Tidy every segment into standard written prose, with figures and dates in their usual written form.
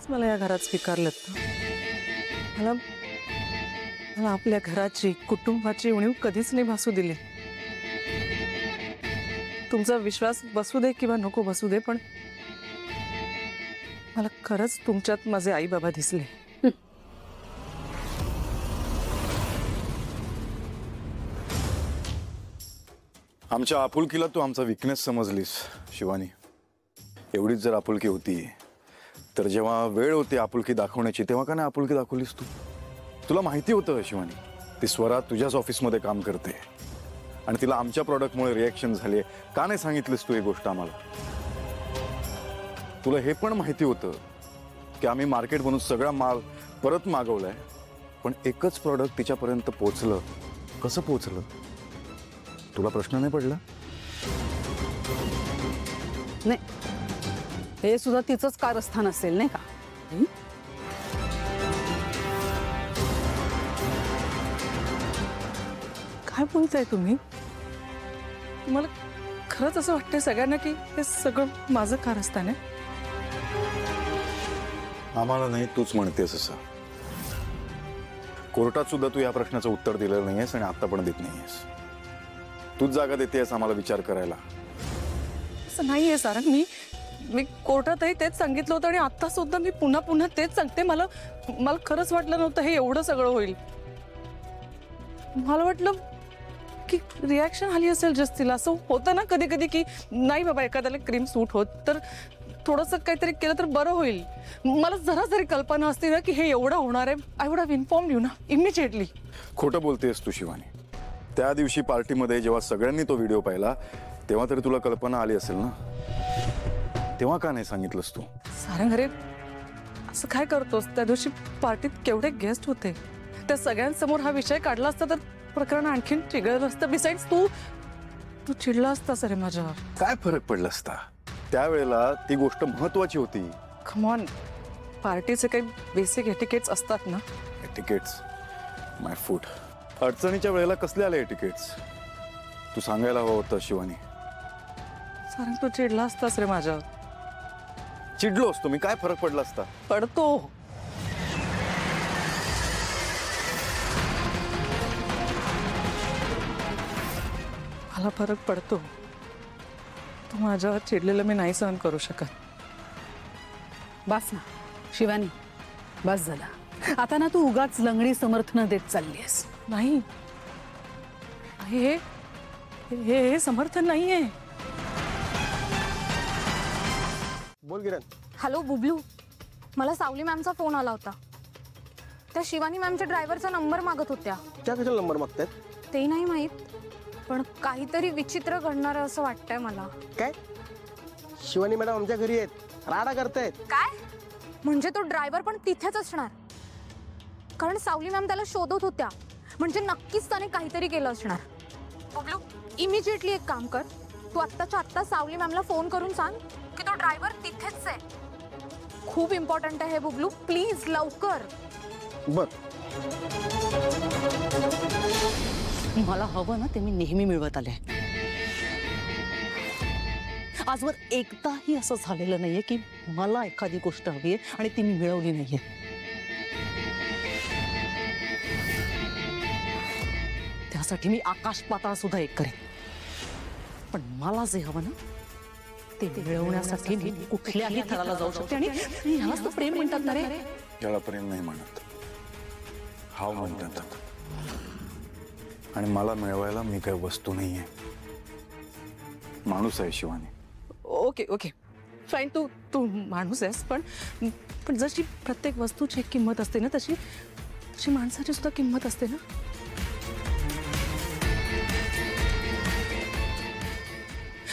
देवानेच मला या घरात स्वीकारलं. मला मला आपल्या घराची कुटुंबाची उणीव कधीच नाही भासू दिली. तुमचा विश्वास बसू दे किंवा नको बसू दे, पण मला खरंच तुमच्यात माझे आई बाबा दिसले. आमच्या आपुलकीला तू आमचा विकनेस समजलीस शिवानी. एवढीच जर आपुलकी होती तर जेव्हा वेळ होती आपुलकी दाखवण्याची तेव्हा का नाही आपुलकी दाखवलीस तू? तुला माहिती होतं शिवानी ती स्वरा तुझ्याच ऑफिसमध्ये काम करते आणि तिला आमच्या प्रॉडक्टमुळे रिॲक्शन झाले. का नाही सांगितलीस तू ही गोष्ट आम्हाला? तुला हे पण माहिती होतं की आम्ही मार्केट बनवून सगळा माल परत मागवलाय, पण एकच प्रॉडक्ट तिच्यापर्यंत पोहोचलं. कसं पोहोचलं? तुला प्रश्न नाही पडला? नाही, हे सुद्धा तिचंच कारस्थान असेल नाही का? काय बोलताय तुम्ही? मला खरंच असं वाटतंय सगळ्यांना की हे सगळं माझं कारस्थान आहे. आम्हाला नाही, तूच म्हणतेस असं. कोर्टात सुद्धा तू या प्रश्नाचं उत्तर दिलेलं नाहीयेस आणि आता पण देत नाहीयेस. तूच जागा देतेस आम्हाला विचार करायला. असं नाहीये सारंग. मी कोर्टातही तेच सांगितलं होतं आणि आता सुद्धा मी पुन्हा पुन्हा तेच सांगते. मला खरंच वाटलं नव्हतं हे एवढं सगळं होईल. मला वाटलं की रिॲक्शन आली असेल जस्तीला. असं होतं ना कधी कधी की नाही बाबा एखाद्याला क्रीम सूट होत तर थोडंसं काहीतरी केलं तर बरं होईल. मला जरा जरी कल्पना असते ना की हे एवढं होणार आहे, I would have informed you ना इमिजिएटली. खोटं बोलतेस तू शिवानी. त्या दिवशी पार्टीमध्ये जेव्हा सगळ्यांनी तो व्हिडिओ पाहिला तेव्हा तरी तुला कल्पना आली असेल ना? तेव्हा का नाही सांगितलंस तू? सारंग अरे असं काय करतोस? त्या दिवशी पार्टीत केवढे गेस्ट होते. त्या सगळ्यांसमोर हा विषय काढला असता तर प्रकरण आणखीन चिघळलं असतं. बिसाइड्स तू चिडला असतास अरे माझ्यावर. काय फरक पडला असता? त्यावेळेला ती गोष्ट महत्वाची होती. कम ऑन, पार्टीचे काही बेसिक एटिकेट्स असतात ना. एटिकेट्स माय फूड. अडचणीच्या वेळेला कसले आले एटिकेट्स? तू सांगायला हवं होतं शिवानी. सारंग तू चिडला असतास रे माझ्यावर. चिडलो असतो मी, काय फरक पडला असता? पडतो. मला फरक पडतो. तू माझ्यावर चिडलेलं मी नाही सहन करू शकत. बस ना शिवानी, बस झाला. आता ना तू उगाच लंगडी समर्थन देत चाललीस. नाही, हे हे समर्थन नाहीये. बोल किरण. हॅलो बुबलू, मला सावली मॅमचा फोन आला होता. त्या शिवानी मॅमच्या ड्रायव्हरचा नंबर मागत होत्या. त्या कशाला नंबर मागतात? ते नाही माहित, पण काहीतरी विचित्र घडणार असं वाटतंय मला. काय? शिवानी मॅडम आमच्या घरी आहेत, राडा करतायत. काय म्हणजे तो ड्रायव्हर पण तिथेच असणार? कारण सावली मॅम त्याला शोधत होत्या, म्हणजे नक्कीच त्याने काहीतरी केलं असणार. बुबलू, इमिजिएटली एक काम कर, तू आत्ताच्या आत्ता सावली मॅमला फोन करून सांग की तो ड्रायव्हर तिथेच आहे. खूप इम्पॉर्टंट आहे हे बुबलू, प्लीज लवकर. बर. मला हवं ना ते मी नेहमी मिळवत आले. आजवर एकदाही असं झालेलं नाहीये की मला एखादी गोष्ट हवी आहे आणि ती मी मिळवली नाहीये. त्यासाठी मी आकाश पाताळ सुद्धा एक करेन, पण मला जे हवं ना ते मिळवण्यासाठी मी कुठल्याही थराला जाऊ शकते. आणि ह्यालाच तर प्रेम म्हणतात ना रे. याला प्रेम नाही म्हणत, हाव म्हणतात. आणि मला मिळवायला मी काही वस्तू नाहीये, माणूस आहे शिवानी. ओके ओके फाईन, तू माणूस आहेस, पण जशी प्रत्येक वस्तूची एक किंमत असते ना तशी माणसाची सुद्धा किंमत असते ना.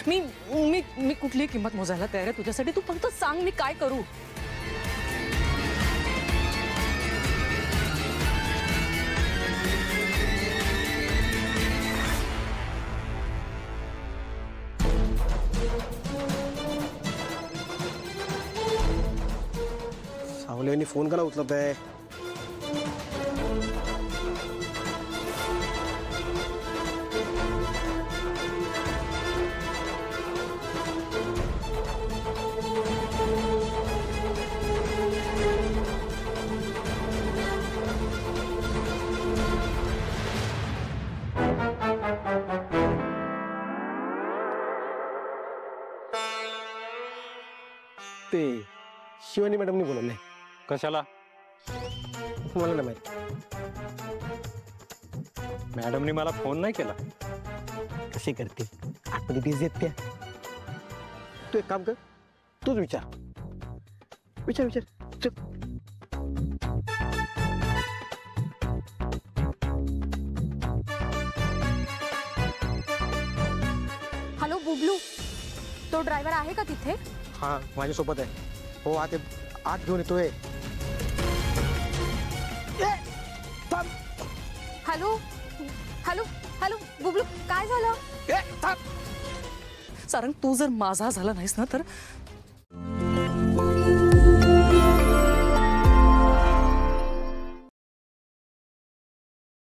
मी मी मी कुठलीही किंमत मोजायला तयार आहे तुझ्यासाठी. तू फक्त सांग मी काय करू. सावलीने फोन करा उचलत आहे. ते शिवानी मॅडमनी बोलवलंय. कशाला? मला नाही माहिती. मॅडमनी मला फोन नाही केला. कसे करते आतमध्ये बिझी आहेत त्या. तू एक काम कर, तूच विचार विचार विचार चल. हॅलो बुबलू, तो ड्रायव्हर आहे का तिथे? हा माझ्यासोबत आहे. हो आत आत घेऊन येतोय. हॅलो हॅलो हॅलो बुबलू, काय झालं? सारंग, तू जर माझा झाला नाहीस ना तर